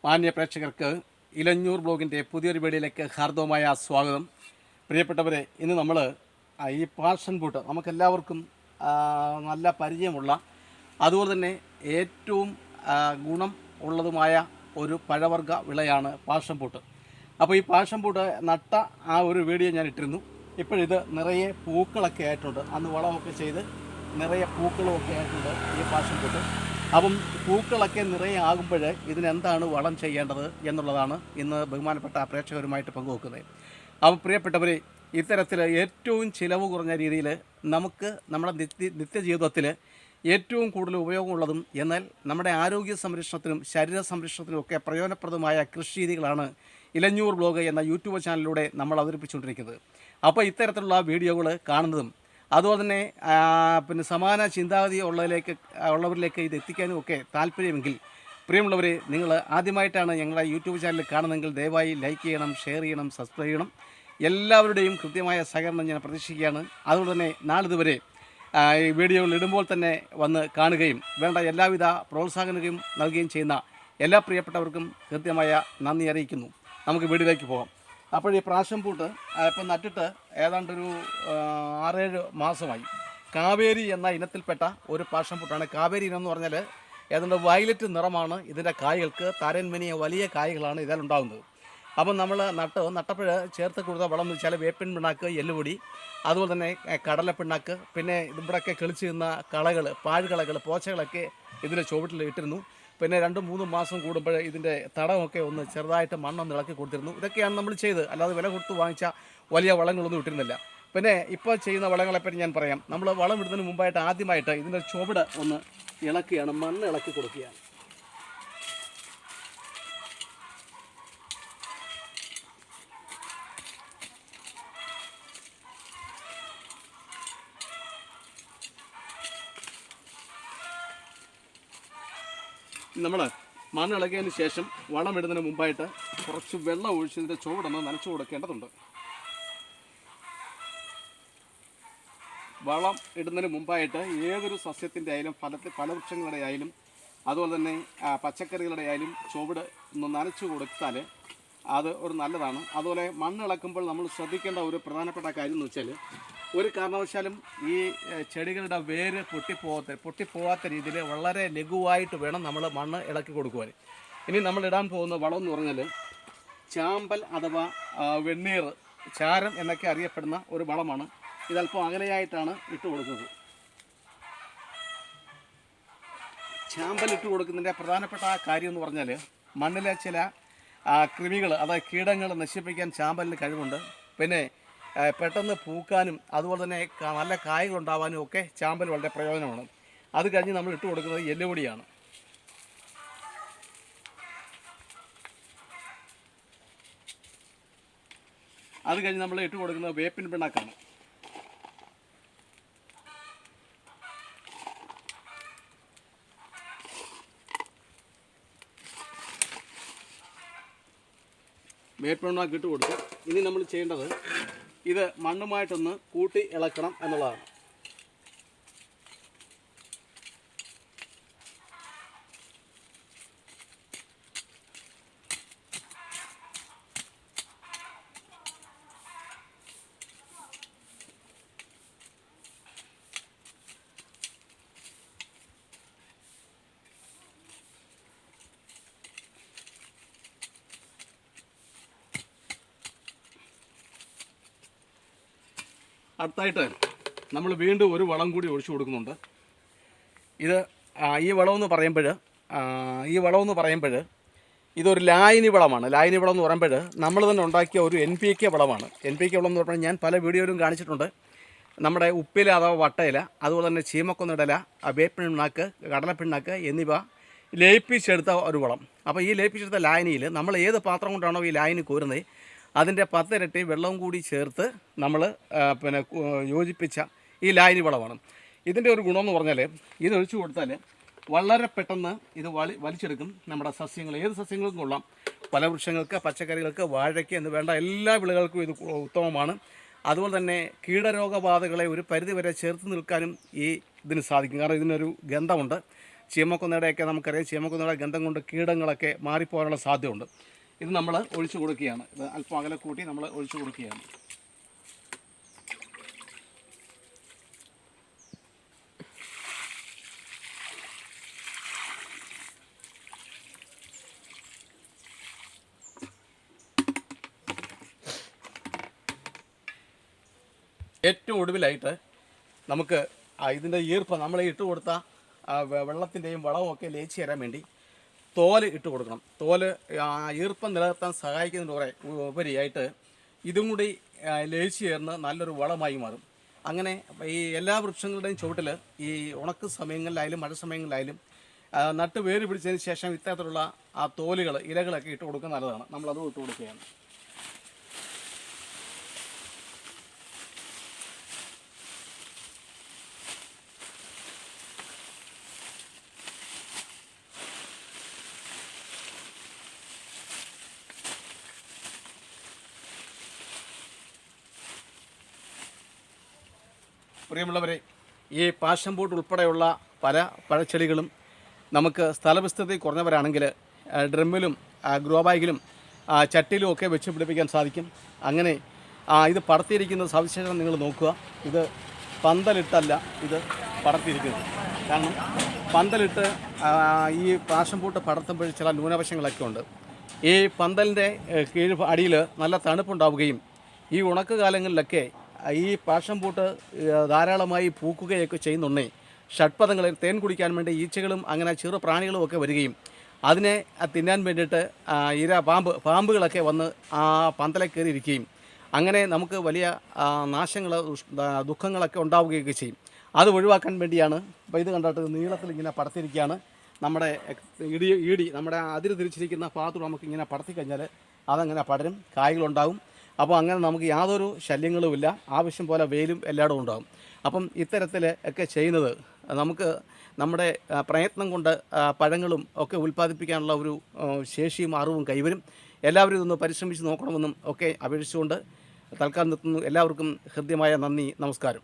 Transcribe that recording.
മാന്യ പ്രേക്ഷകർക്ക് ഇലഞ്ഞൂർ ബ്ലോഗിൻ്റെ പുതിയൊരു വീഡിയോയിലേക്ക് ഹാർദവമായ സ്വാഗതം. പ്രിയപ്പെട്ടവരെ, ഇന്ന് നമ്മൾ ഈ പാഷൻ ഫ്രൂട്ട് നമുക്കെല്ലാവർക്കും നല്ല പരിചയമുള്ള, അതുപോലെ തന്നെ ഏറ്റവും ഗുണം ഉള്ളതുമായ ഒരു പഴവർഗ്ഗ വിളയാണ് പാഷൻ ഫ്രൂട്ട്. അപ്പോൾ ഈ പാഷൻ ഫ്രൂട്ട് നട്ട ആ ഒരു വീഡിയോ ഞാൻ ഇട്ടിരുന്നു. ഇപ്പോഴിത് നിറയെ പൂക്കളൊക്കെ ആയിട്ടുണ്ട്. അന്ന് വളമൊക്കെ ചെയ്ത് നിറയെ പൂക്കളുമൊക്കെ ആയിട്ടുണ്ട് ഈ പാഷൻ ഫ്രൂട്ട്. അപ്പം പൂക്കളൊക്കെ നിറയെ ആകുമ്പോൾ ഇതിനെന്താണ് വളം ചെയ്യേണ്ടത് എന്നുള്ളതാണ് ഇന്ന് ബഹുമാനപ്പെട്ട പ്രേക്ഷകരുമായിട്ട് പങ്കുവെക്കുന്നത്. അപ്പം പ്രിയപ്പെട്ടവരെ, ഇത്തരത്തിൽ ഏറ്റവും ചിലവ് കുറഞ്ഞ രീതിയിൽ നമുക്ക് നമ്മുടെ നിത്യജീവിതത്തിൽ ഏറ്റവും കൂടുതൽ ഉപയോഗമുള്ളതും എന്നാൽ നമ്മുടെ ആരോഗ്യ സംരക്ഷണത്തിനും ശരീര സംരക്ഷണത്തിനും ഒക്കെ പ്രയോജനപ്രദമായ കൃഷി രീതികളാണ് ഇലഞ്ഞൂർ ബ്ലോഗ് എന്ന യൂട്യൂബ് ചാനലിലൂടെ നമ്മൾ അവതരിപ്പിച്ചുകൊണ്ടിരിക്കുന്നത്. അപ്പോൾ ഇത്തരത്തിലുള്ള വീഡിയോകൾ കാണുന്നതും അതുപോലെ തന്നെ പിന്നെ സമാന ചിന്താഗതി ഉള്ളവരിലേക്ക് ഇത് എത്തിക്കാനും ഒക്കെ താല്പര്യമെങ്കിൽ, പ്രിയമുള്ളവരെ, നിങ്ങൾ ആദ്യമായിട്ടാണ് ഞങ്ങളുടെ യൂട്യൂബ് ചാനൽ കാണുന്നതെങ്കിൽ ദയവായി ലൈക്ക് ചെയ്യണം, ഷെയർ ചെയ്യണം, സബ്സ്ക്രൈബ് ചെയ്യണം. എല്ലാവരുടെയും കൃത്യമായ സഹകരണം ഞാൻ പ്രതീക്ഷിക്കുകയാണ്. അതുകൊണ്ട് തന്നെ നാളിതുവരെ ഈ വീഡിയോകൾ ഇടുമ്പോൾ തന്നെ വന്ന് കാണുകയും വേണ്ട എല്ലാവിധ പ്രോത്സാഹനവും നൽകുകയും ചെയ്യുന്ന എല്ലാ പ്രിയപ്പെട്ടവർക്കും കൃത്യമായ നന്ദി അറിയിക്കുന്നു. നമുക്ക് വീഡിയോയിലേക്ക് പോകാം. അപ്പോൾ ഈ പാഷൻ ഫ്രൂട്ട് ഇപ്പം നട്ടിട്ട് ഏതാണ്ടൊരു 6-7 മാസമായി. കാവേരി എന്ന ഇനത്തിൽപ്പെട്ട ഒരു പാഷൻ ഫ്രൂട്ടാണ്. കാവേരി ഇനം എന്ന് പറഞ്ഞാൽ ഏതാണ്ട് വയലറ്റ് നിറമാണ് ഇതിൻ്റെ കായ്കൾക്ക്. താരൻമനിയ വലിയ കായ്കളാണ് ഇതിലുണ്ടാകുന്നത്. അപ്പം നമ്മൾ നട്ടപ്പോൾ ചേർത്ത് കൊടുത്ത വളം എന്ന് വെച്ചാൽ വേപ്പിൻ പിണ്ണാക്ക്, എല്ലുപൊടി, അതുപോലെ തന്നെ കടലപ്പിണ്ണാക്ക്, പിന്നെ ഇവിടെയൊക്കെ കിളിച്ച് നിന്ന കളകൾ, പാഴ്കളകൾ, പോച്ചകളൊക്കെ ഇതിൻ്റെ ചുവട്ടിൽ ഇട്ടിരുന്നു. പിന്നെ 2-3 മാസം കൂടുമ്പോൾ ഇതിൻ്റെ തടമൊക്കെ ഒന്ന് ചെറുതായിട്ട് മണ്ണൊന്ന് ഇളക്കി കൊടുത്തിരുന്നു. ഇതൊക്കെയാണ് നമ്മൾ ചെയ്ത്, അല്ലാതെ വില കൊടുത്ത് വാങ്ങിച്ച വലിയ വളങ്ങളൊന്നും ഇട്ടിരുന്നില്ല. പിന്നെ ഇപ്പോൾ ചെയ്യുന്ന വളങ്ങളെപ്പറ്റി ഞാൻ പറയാം. നമ്മൾ വളം ഇടുന്നതിന് മുമ്പായിട്ട് ആദ്യമായിട്ട് ഇതിൻ്റെ ചുവട് ഒന്ന് ഇളക്കുകയാണ്, മണ്ണ് ഇളക്കി കൊടുക്കുകയാണ്. നമ്മൾ മണ്ണ് ഇളകിയതിന് ശേഷം വളം ഇടുന്നതിന് മുമ്പായിട്ട് കുറച്ച് വെള്ളം ഒഴിച്ച് ഇതിൻ്റെ ചുവടൊന്ന് നനച്ചു കൊടുക്കേണ്ടതുണ്ട്. വളം ഇടുന്നതിന് മുമ്പായിട്ട് ഏതൊരു സസ്യത്തിൻ്റെ ആയാലും ഫലവൃക്ഷങ്ങളുടെ ആയാലും അതുപോലെ തന്നെ പച്ചക്കറികളുടെ ആയാലും ചുവട് ഒന്ന് നനച്ചു കൊടുത്താൽ അത് ഒരു നല്ലതാണ്. അതുപോലെ മണ്ണ് ഇളക്കുമ്പോൾ നമ്മൾ ശ്രദ്ധിക്കേണ്ട ഒരു പ്രധാനപ്പെട്ട കാര്യം എന്ന് വെച്ചാൽ, ഒരു കാരണവശാലും ഈ ചെടികളുടെ വേര് പൊട്ടിപ്പോവാത്ത രീതിയിൽ വളരെ ലഘുവായിട്ട് വേണം നമ്മൾ മണ്ണ് ഇളക്കി കൊടുക്കുവാൻ. ഇനി നമ്മൾ ഇടാൻ പോകുന്ന വളം എന്ന് പറഞ്ഞാൽ ചാമ്പൽ അഥവാ വെണ്ണീർ, ചാരം എന്നൊക്കെ അറിയപ്പെടുന്ന ഒരു വളമാണ്. ഇതല്പം അകലെയായിട്ടാണ് ഇട്ട് കൊടുക്കുന്നത്. ചാമ്പൽ ഇട്ട് കൊടുക്കുന്നതിൻ്റെ പ്രധാനപ്പെട്ട കാര്യം എന്ന് പറഞ്ഞാൽ, മണ്ണിലെ ചില കൃമികൾ, അതായത് കീടങ്ങൾ നശിപ്പിക്കാൻ ചാമ്പലിന് കഴിവുണ്ട്. പിന്നെ പെട്ടെന്ന് പൂക്കാനും അതുപോലെ തന്നെ നല്ല കായ്കൾ ഉണ്ടാവാനും ഒക്കെ ചാമ്പൽ വളരെ പ്രയോജനമാണ്. അത് കഴിഞ്ഞ് നമ്മൾ ഇട്ട് കൊടുക്കുന്നത് എല്ലുപൊടിയാണ്. അത് കഴിഞ്ഞ് നമ്മൾ ഇട്ട് കൊടുക്കുന്നത് വേപ്പിൻ പിണ്ണാക്കാണ്. വേപ്പിൻ പിണ്ണാക്ക് ഇട്ട് കൊടുത്ത് ഇനി നമ്മൾ ചെയ്യേണ്ടത് ഇത് മണ്ണുമായിട്ടൊന്ന് കൂട്ടി ഇളക്കണം എന്നുള്ളതാണ്. അടുത്തായിട്ട് നമ്മൾ വീണ്ടും ഒരു വളം കൂടി ഒഴിച്ചു കൊടുക്കുന്നുണ്ട്. ഈ വളമെന്ന് പറയുമ്പോൾ ഇതൊരു ലായനി വളമാണ്. ലായനി വളം എന്ന് പറയുമ്പോൾ നമ്മൾ തന്നെ ഉണ്ടാക്കിയ ഒരു NPK വളമാണ്. NPK വളം എന്ന് പറഞ്ഞാൽ ഞാൻ പല വീഡിയോയിലും കാണിച്ചിട്ടുണ്ട്. നമ്മുടെ ഉപ്പില അഥവാ വട്ടയില, അതുപോലെ തന്നെ ചീമക്കൊന്നിടല, വേപ്പിൻ പിണ്ണാക്ക്, കടലപ്പിണ്ണാക്ക് എന്നിവ ലയിപ്പിച്ചെടുത്ത ഒരു വളം. അപ്പോൾ ഈ ലയിപ്പിച്ചെടുത്ത ലായനിയിൽ നമ്മൾ ഏത് പാത്രം കൊണ്ടാണോ ഈ ലായനി കോരുന്നത് അതിൻ്റെ 10 ഇരട്ടി വെള്ളം കൂടി ചേർത്ത് നമ്മൾ യോജിപ്പിച്ച ഈ ലായനി വളമാണ്. ഇതിൻ്റെ ഒരു ഗുണമെന്ന് പറഞ്ഞാൽ, ഇതൊഴിച്ചു കൊടുത്താൽ വളരെ പെട്ടെന്ന് ഇത് വലിച്ചെടുക്കും നമ്മുടെ സസ്യങ്ങൾ. ഏത് സസ്യങ്ങൾക്കും കൊള്ളാം. ഫലവൃക്ഷങ്ങൾക്ക്, പച്ചക്കറികൾക്ക്, വാഴയ്ക്ക് എന്ന് വേണ്ട എല്ലാ വിളകൾക്കും ഇത് ഉത്തമമാണ്. അതുപോലെ തന്നെ കീടരോഗബാധകളെ ഒരു പരിധിവരെ ചേർത്ത് നിൽക്കാനും ഇതിന് സാധിക്കും. കാരണം ഇതിനൊരു ഗന്ധമുണ്ട്. ചീമക്കൊന്നയുടെയൊക്കെ നമുക്കറിയാം, ചീമക്കൊന്നയുടെ ഗന്ധം കൊണ്ട് കീടങ്ങളൊക്കെ മാറിപ്പോകാനുള്ള സാധ്യതയുണ്ട്. ഇത് നമ്മൾ ഒഴിച്ചു കൊടുക്കുകയാണ്. ഇത് അല്പം അകലെ കൂട്ടി നമ്മൾ ഒഴിച്ചു കൊടുക്കുകയാണ്. ഏറ്റവും ഒടുവിലായിട്ട് നമുക്ക് ഇതിൻ്റെ ഈർപ്പം നമ്മൾ ഇട്ട് കൊടുത്ത വെള്ളത്തിൻ്റെയും വളവും ഒക്കെ ലയിച്ച് തരാൻ വേണ്ടി തോല് ഇട്ട് കൊടുക്കണം. തോല് ഈർപ്പം നിലനിർത്താൻ സഹായിക്കുന്നതിന് ഉപരിയായിട്ട് ഇതും കൂടി ലയിച്ച് ചേർന്ന് നല്ലൊരു വളമായി മാറും. അങ്ങനെ ഈ എല്ലാ വൃക്ഷങ്ങളുടെയും ചുവട്ടിൽ ഈ ഉണക്ക് സമയങ്ങളിലായാലും മഴ സമയങ്ങളിലായാലും നട്ട് വേര് പിടിച്ചതിന് ശേഷം ഇത്തരത്തിലുള്ള ആ തോലുകൾ ഇലകളൊക്കെ ഇട്ട് കൊടുക്കുന്നത് നല്ലതാണ്. നമ്മളതും ഇട്ട് കൊടുക്കുകയാണ്. പ്രിയമുള്ളവരെ, ഈ പാഷൻ ഫ്രൂട്ട് ഉൾപ്പെടെയുള്ള പല പഴച്ചെടികളും നമുക്ക് സ്ഥലവിസ്തൃതി കുറഞ്ഞവരാണെങ്കിൽ ഡ്രമ്മിലും ഗ്രോ ബാഗിലും ചട്ടിയിലും ഒക്കെ വെച്ച് പിടിപ്പിക്കാൻ സാധിക്കും. അങ്ങനെ ഇത് പടർത്തിയിരിക്കുന്ന സവിശേഷത നിങ്ങൾ നോക്കുക. ഇത് പന്തലിട്ടല്ല ഇത് പടർത്തിയിരിക്കുന്നത്. കാരണം പന്തലിട്ട് ഈ പാഷൻ ഫ്രൂട്ട് പടർത്തുമ്പോൾ ചില ന്യൂനവശങ്ങളൊക്കെ ഉണ്ട്. ഈ പന്തലിൻ്റെ അടിയിൽ നല്ല തണുപ്പുണ്ടാവുകയും ഈ ഉണക്ക് കാലങ്ങളിലൊക്കെ ഈ പാഷൻ ഫ്രൂട്ട് ധാരാളമായി പൂക്കുകയൊക്കെ ചെയ്യുന്നുണ്ടേ ഷഡ്പദങ്ങളിൽ തേൻ കുടിക്കാൻ വേണ്ടി ഈച്ചകളും അങ്ങനെ ചെറു പ്രാണികളും ഒക്കെ വരികയും അതിനെ തിന്നാൻ വേണ്ടിയിട്ട് പാമ്പുകളൊക്കെ വന്ന് ആ പന്തലെ കയറിയിരിക്കുകയും അങ്ങനെ നമുക്ക് വലിയ നാശങ്ങൾ ദുഃഖങ്ങളൊക്കെ ഉണ്ടാവുകയൊക്കെ ചെയ്യും. അത് ഒഴിവാക്കാൻ വേണ്ടിയാണ് ഇപ്പോൾ ഇത് കണ്ടിട്ട് നീളത്തിൽ ഇങ്ങനെ പടർത്തിരിക്കുകയാണ്. നമ്മുടെ ഈടി നമ്മുടെ അതിര് തിരിച്ചിരിക്കുന്ന ഭാഗത്തോട് നമുക്ക് ഇങ്ങനെ പടർത്തി കഴിഞ്ഞാൽ അതങ്ങനെ പടരും, കായ്കളുണ്ടാകും. അപ്പോൾ അങ്ങനെ നമുക്ക് യാതൊരു ശല്യങ്ങളുമില്ല. ആവശ്യം പോലെ വെയിലും എല്ലായിടും ഉണ്ടാകും. അപ്പം ഇത്തരത്തിൽ ഒക്കെ ചെയ്യുന്നത് നമുക്ക് നമ്മുടെ പ്രയത്നം കൊണ്ട് പഴങ്ങളും ഒക്കെ ഉൽപ്പാദിപ്പിക്കാനുള്ള ഒരു ശേഷിയും അറിവും കൈവരും. എല്ലാവരും ഇതൊന്ന് പരിശ്രമിച്ച് നോക്കണമെന്നും ഒക്കെ അപേക്ഷിച്ചുകൊണ്ട് തൽക്കാലം നിർത്തുന്നു. എല്ലാവർക്കും ഹൃദ്യമായ നന്ദി, നമസ്കാരം.